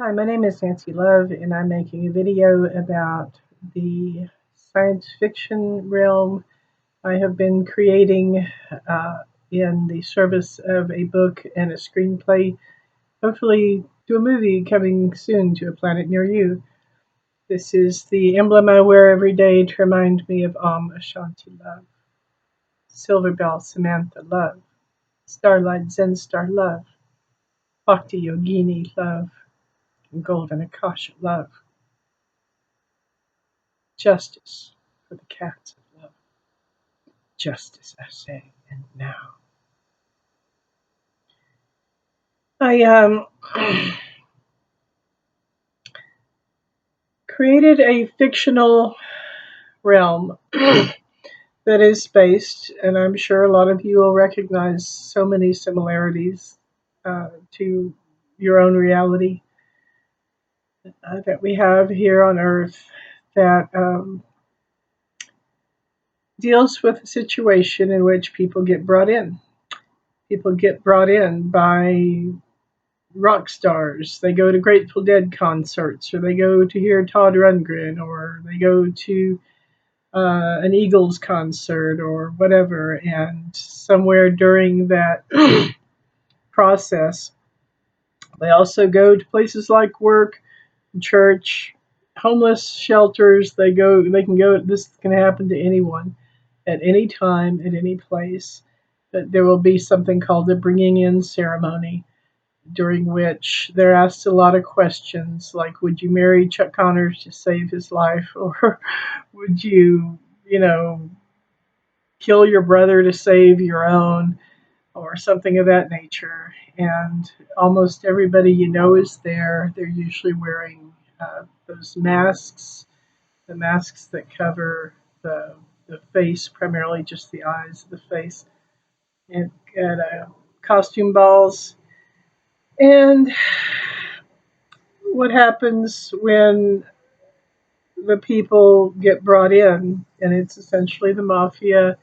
Hi, my name is Nancy Love, and I'm making a video about the science fiction realm I have been creating uh, in the service of a book and a screenplay, hopefully to a movie coming soon to a planet near you. This is the emblem I wear every day to remind me of Ashanti Love, Silver Bell Samantha Love, Starlight Zen Star Love, Bhakti Yogini Love, and Golden Akasha Love. Justice for the cats of love. Justice, I say, and now. I created a fictional realm that is based, and I'm sure a lot of you will recognize so many similarities to your own reality that we have here on Earth that deals with a situation in which people get brought in. People get brought in by rock stars. They go to Grateful Dead concerts, or they go to hear Todd Rundgren, or they go to an Eagles concert, or whatever. And somewhere during that process, they also go to places like work, church, homeless shelters. They go. They can go. This can happen to anyone at any time, at any place. But there will be something called the bringing in ceremony, during which they're asked a lot of questions like, would you marry Chuck Connors to save his life? Or would you, kill your brother to save your own? Or something of that nature. And almost everybody you know is there. They're usually wearing those masks, the masks that cover the face, primarily just the eyes, the face, and costume balls. And what happens when the people get brought in, and it's essentially the mafia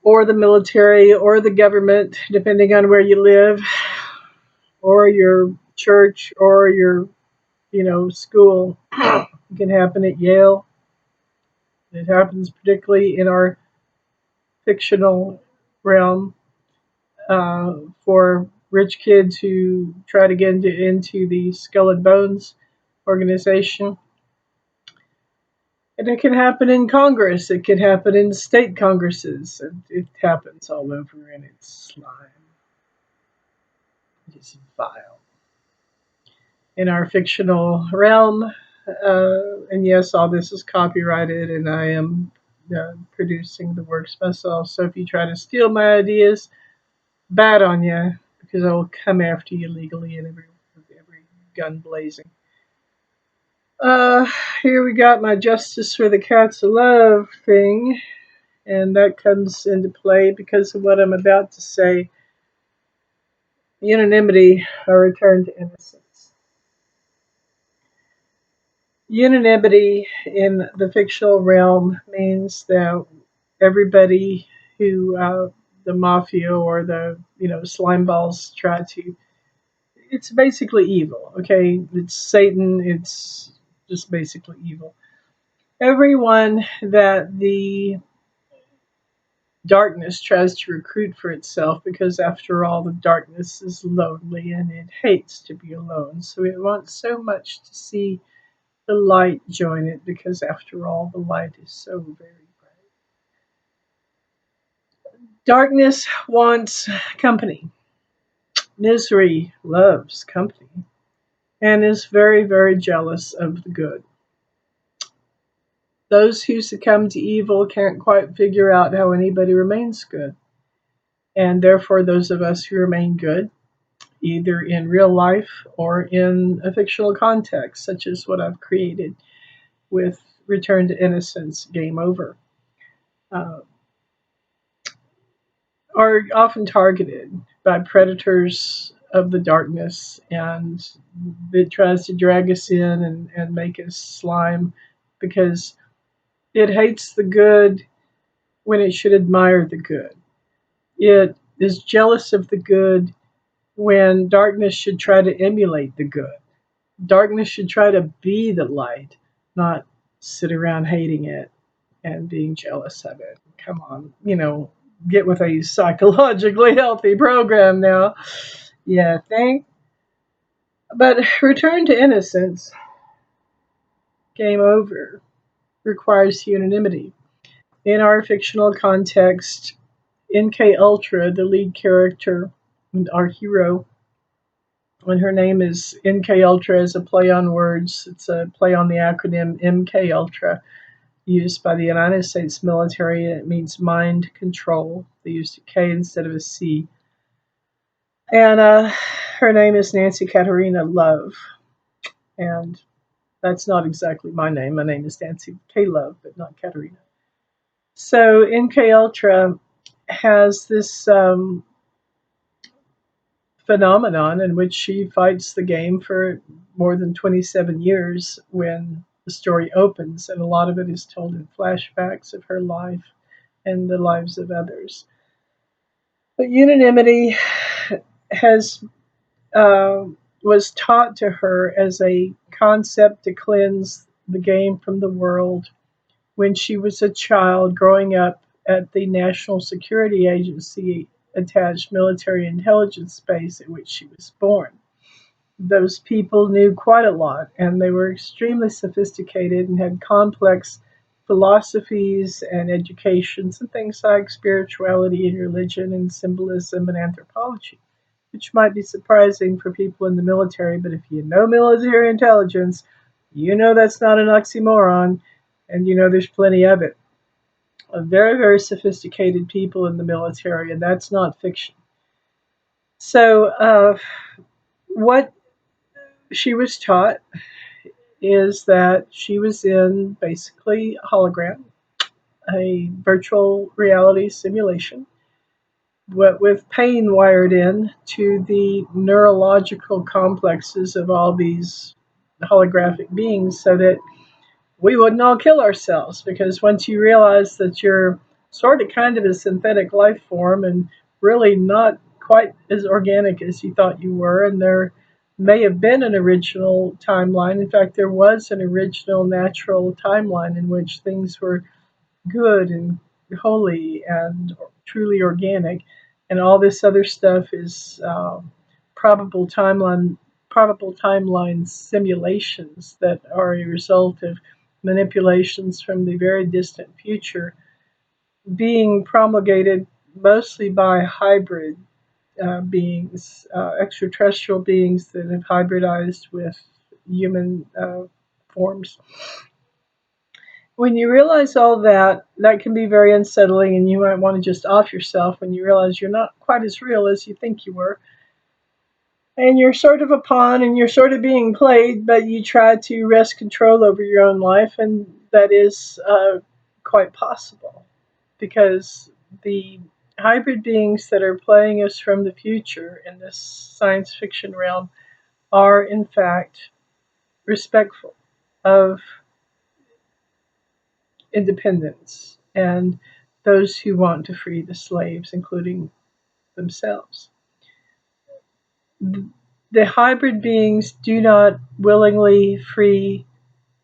or the military or the government, depending on where you live, or your church or your, school. It can happen at Yale. It happens particularly in our fictional realm for rich kids who try to get into the Skull and Bones organization. And it can happen in Congress. It can happen in state congresses. And it happens all over, and it's slime. It is vile. In our fictional realm, and yes, all this is copyrighted, and I am producing the works myself. So if you try to steal my ideas, bad on you, because I will come after you legally and every gun blazing. Here we got my Justice for the Cats of Love thing, and that comes into play because of what I'm about to say. Unanimity, a return to innocence. Unanimity in the fictional realm means that everybody who the mafia or the slime balls try to, it's basically evil. Okay, it's Satan. It's just basically evil. Everyone that the darkness tries to recruit for itself, because after all, the darkness is lonely and it hates to be alone. So it wants so much to see the light join it, because after all, the light is so very bright. Darkness wants company. Misery loves company and is very, very jealous of the good. Those who succumb to evil can't quite figure out how anybody remains good. And therefore, those of us who remain good, either in real life or in a fictional context, such as what I've created with Return to Innocence, Game Over, uh, are often targeted by predators of the darkness, and it tries to drag us in and make us slime, because it hates the good when it should admire the good. It is jealous of the good when darkness should try to emulate the good. Darkness should try to be the light, not sit around hating it and being jealous of it. Come on, get with a psychologically healthy program now. Yeah, thank. But return to innocence, game over, requires unanimity. In our fictional context, NK Ultra, the lead character, and our hero, and her name is NK Ultra as a play on words. It's a play on the acronym MK Ultra, used by the United States military. It means mind control. They used a K instead of a C. And her name is Nancy Katerina Love. And that's not exactly my name. My name is Nancy K. Love, but not Katerina. So NK Ultra has this phenomenon in which she fights the game for more than 27 years when the story opens, and a lot of it is told in flashbacks of her life and the lives of others. But unanimity has was taught to her as a concept to cleanse the game from the world when she was a child growing up at the National Security Agency attached military intelligence base at which she was born. Those people knew quite a lot, and they were extremely sophisticated and had complex philosophies and educations and things like spirituality and religion and symbolism and anthropology, which might be surprising for people in the military, but if you know military intelligence, you know that's not an oxymoron, and you know there's plenty of it. Very, very sophisticated people in the military, and that's not fiction. So, what she was taught is that she was in basically a hologram, a virtual reality simulation, but with pain wired in to the neurological complexes of all these holographic beings so that we wouldn't all kill ourselves. Because once you realize that you're sort of kind of a synthetic life form and really not quite as organic as you thought you were, and there may have been an original timeline. In fact, there was an original natural timeline in which things were good and holy and truly organic, and all this other stuff is probable timeline probable timeline simulations that are a result of manipulations from the very distant future being promulgated mostly by hybrid beings, extraterrestrial beings that have hybridized with human forms. When you realize all that, that can be very unsettling, and you might want to just off yourself when you realize you're not quite as real as you think you were. And you're sort of a pawn and you're sort of being played, but you try to wrest control over your own life, and that is quite possible because the hybrid beings that are playing us from the future in this science fiction realm are, in fact, respectful of independence and those who want to free the slaves, including themselves. The hybrid beings do not willingly free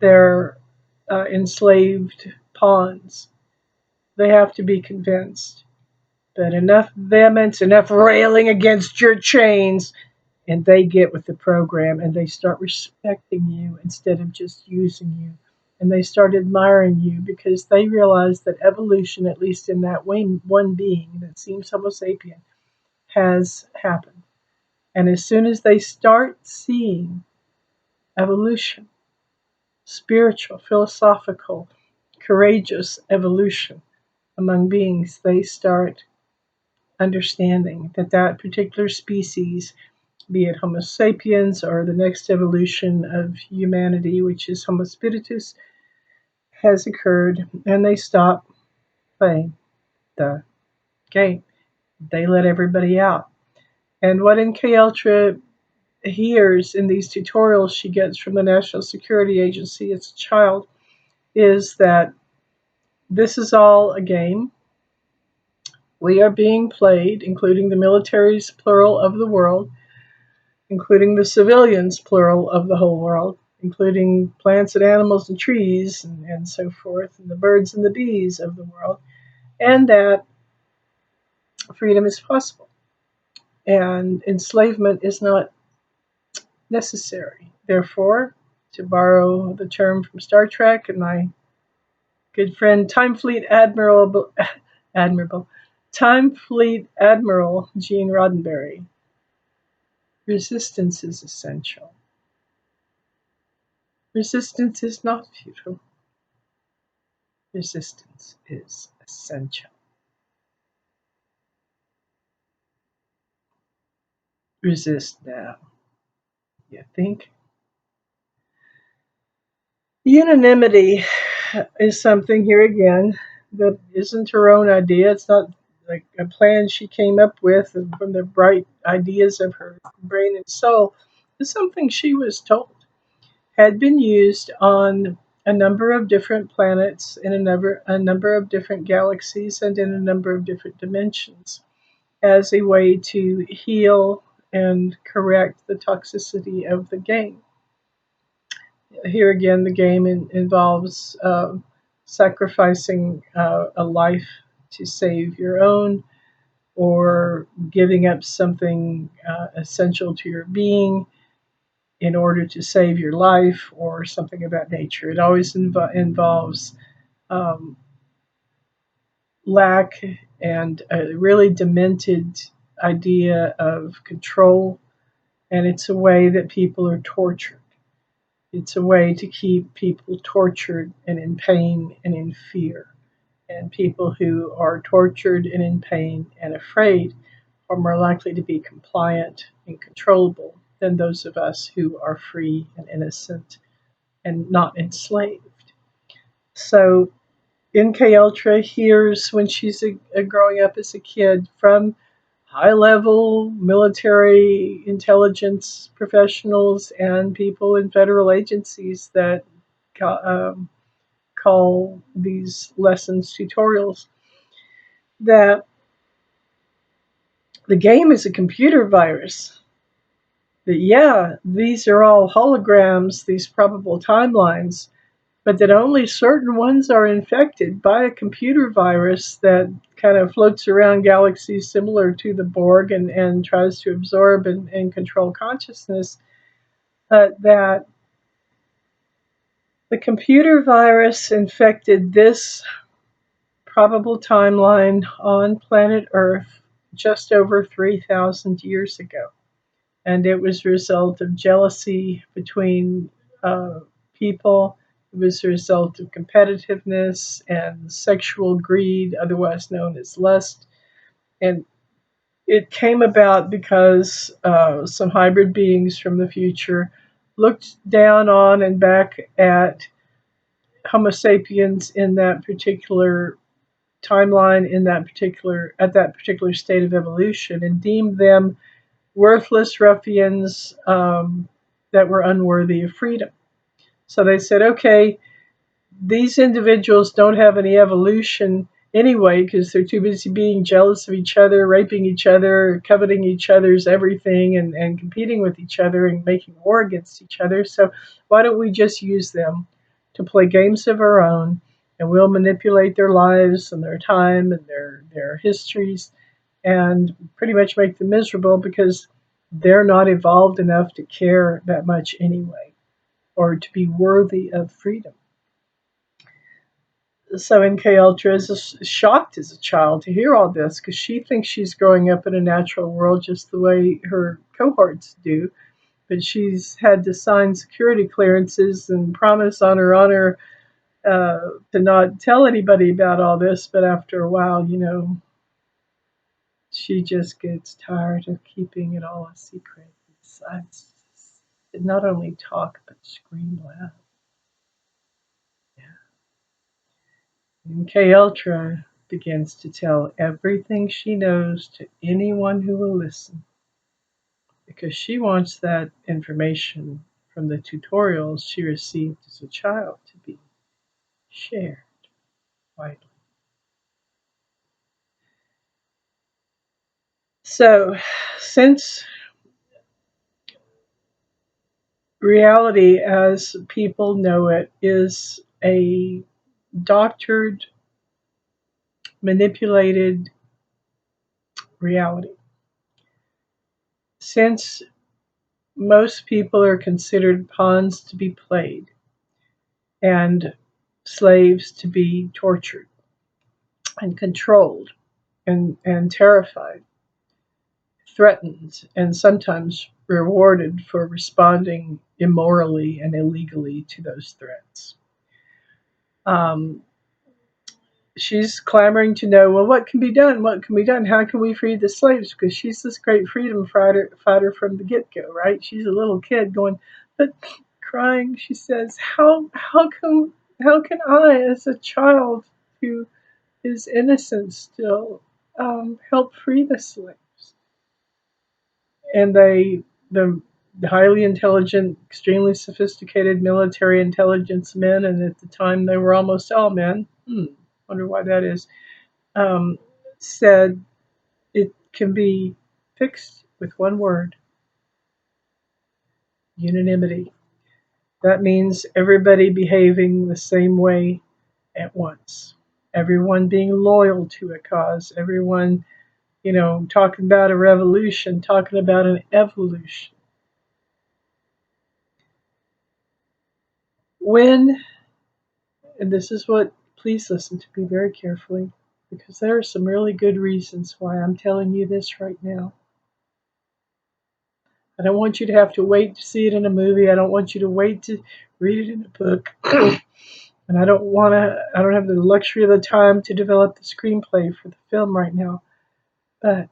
their enslaved pawns. They have to be convinced. But enough vehemence, enough railing against your chains, and they get with the program and they start respecting you instead of just using you. And they start admiring you because they realize that evolution, at least in that one being that seems Homo sapien, has happened. And as soon as they start seeing evolution, spiritual, philosophical, courageous evolution among beings, they start understanding that that particular species, be it Homo sapiens or the next evolution of humanity, which is Homo spiritus, has occurred, and they stop playing the game. They let everybody out. And what NK Ultra hears in these tutorials she gets from the National Security Agency as a child is that this is all a game. We are being played, including the militaries, plural, of the world. including the civilians, plural, of the whole world, including plants and animals and trees and so forth, and the birds and the bees of the world, and that freedom is possible and enslavement is not necessary. Therefore, to borrow the term from Star Trek and my good friend Time Fleet Admiral Time Fleet Admiral Gene Roddenberry, resistance is essential. Resistance is not futile. Resistance is essential. Resist now. You think? Unanimity is something here again that isn't her own idea. It's not like a plan she came up with from the bright ideas of her brain and soul. It's something she was told had been used on a number of different planets in a number of different galaxies and in a number of different dimensions as a way to heal and correct the toxicity of the game. Here again, the game involves sacrificing a life to save your own, or giving up something essential to your being in order to save your life, or something of that nature. It always involves um, lack and a really demented idea of control, and it's a way that people are tortured. It's a way to keep people tortured and in pain and in fear. And people who are tortured and in pain and afraid are more likely to be compliant and controllable than those of us who are free and innocent and not enslaved. So NK Ultra hears, when she's growing up as a kid, from high level military intelligence professionals and people in federal agencies that um, call these lessons tutorials, that the game is a computer virus. That, yeah, these are all holograms, these probable timelines, but that only certain ones are infected by a computer virus that kind of floats around galaxies similar to the Borg and tries to absorb and control consciousness. That the computer virus infected this probable timeline on planet Earth just over 3,000 years ago. And it was a result of jealousy between people. It was a result of competitiveness and sexual greed, otherwise known as lust. And it came about because some hybrid beings from the future looked down on and back at Homo sapiens in that particular timeline, in that particular at that particular state of evolution, and deemed them worthless ruffians that were unworthy of freedom. So they said, okay, these individuals don't have any evolution anyway because they're too busy being jealous of each other, raping each other, coveting each other's everything, and competing with each other and making war against each other. So why don't we just use them to play games of our own, and we'll manipulate their lives and their time and their histories and pretty much make them miserable because they're not evolved enough to care that much anyway, or to be worthy of freedom. So NK Ultra is shocked as a child to hear all this because she thinks she's growing up in a natural world just the way her cohorts do. But she's had to sign security clearances and promise on her honor to not tell anybody about all this. But after a while, she just gets tired of keeping it all a secret. And decides to not only talk but scream loud. MK Ultra begins to tell everything she knows to anyone who will listen because she wants that information from the tutorials she received as a child to be shared widely. So, since reality as people know it is a doctored, manipulated reality. Since most people are considered pawns to be played and slaves to be tortured and controlled and terrified, threatened, and sometimes rewarded for responding immorally and illegally to those threats. Um, she's clamoring to know, well, what can be done? What can be done? How can we free the slaves? Because she's this great freedom fighter from the get go, right? She's a little kid going, but crying. She says, how can I, as a child who is innocent still, help free the slaves? And the highly intelligent, extremely sophisticated military intelligence men, and at the time they were almost all men. Wonder why that is. Um, said it can be fixed with one word: unanimity. That means everybody behaving the same way at once. Everyone being loyal to a cause. Everyone, talking about a revolution, talking about an evolution. When And this is what, please listen to me very carefully, because there are some really good reasons why I'm telling you this right now. I don't want you to have to wait to see it in a movie. I don't want you to wait to read it in a book. And I don't have the luxury of the time to develop the screenplay for the film right now. But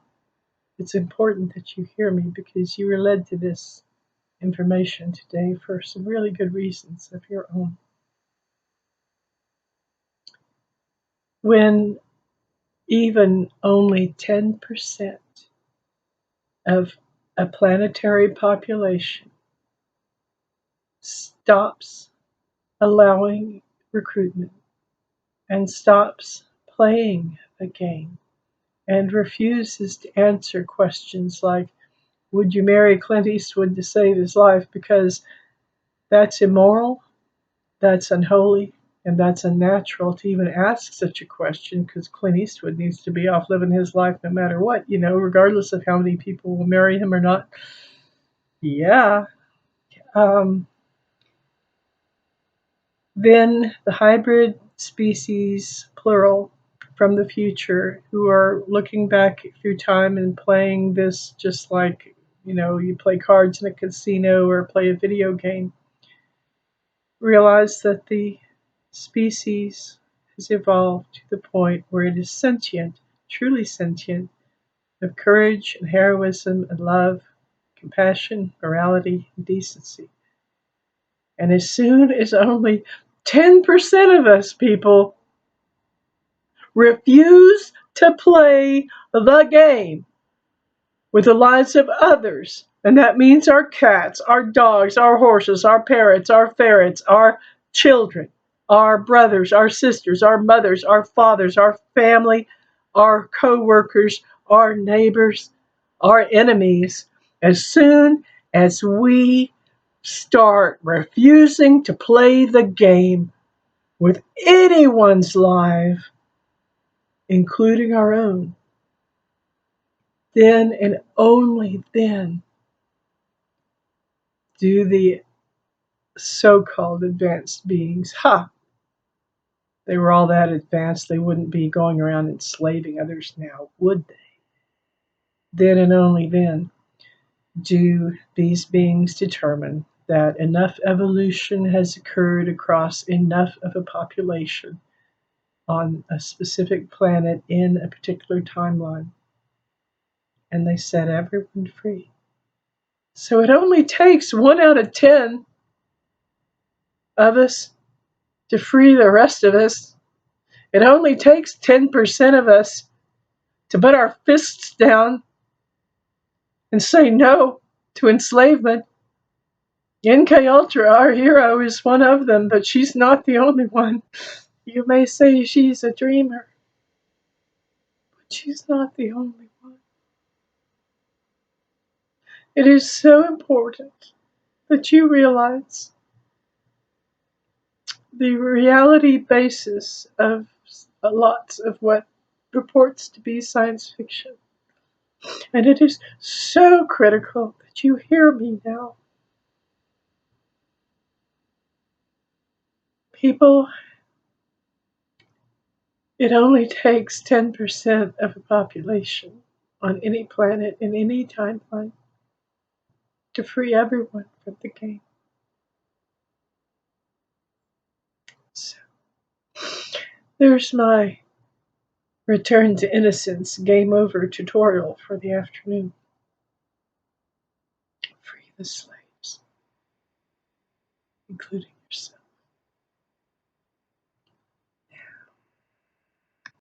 it's important that you hear me because you were led to this information today for some really good reasons of your own. When even only 10% of a planetary population stops allowing recruitment and stops playing the game and refuses to answer questions like, would you marry Clint Eastwood to save his life? Because that's immoral, that's unholy, and that's unnatural to even ask such a question, because Clint Eastwood needs to be off living his life no matter what, regardless of how many people will marry him or not. Yeah. Um, Then the hybrid species, plural, from the future, who are looking back through time and playing this just like, you play cards in a casino or play a video game, realize that the species has evolved to the point where it is sentient, truly sentient, of courage and heroism and love, compassion, morality, and decency. And as soon as only 10% of us people refuse to play the game with the lives of others, and that means our cats, our dogs, our horses, our parrots, our ferrets, our children, our brothers, our sisters, our mothers, our fathers, our family, our co-workers, our neighbors, our enemies. As soon as we start refusing to play the game with anyone's life, including our own, then and only then do the so-called advanced beings, they were all that advanced, they wouldn't be going around enslaving others now, would they? Then and only then do these beings determine that enough evolution has occurred across enough of a population on a specific planet in a particular timeline, and they set everyone free. So it only takes 1 out of 10 of us to free the rest of us. It only takes 10% of us to put our fists down and say no to enslavement. MK Ultra, our hero, is one of them, but she's not the only one. You may say she's a dreamer, but she's not the only one. It is so important that you realize the reality basis of lots of what purports to be science fiction. And it is so critical that you hear me now. People, it only takes 10% of a population on any planet in any timeline to free everyone from the game. So, there's my return to innocence game over tutorial for the afternoon. Free the slaves, including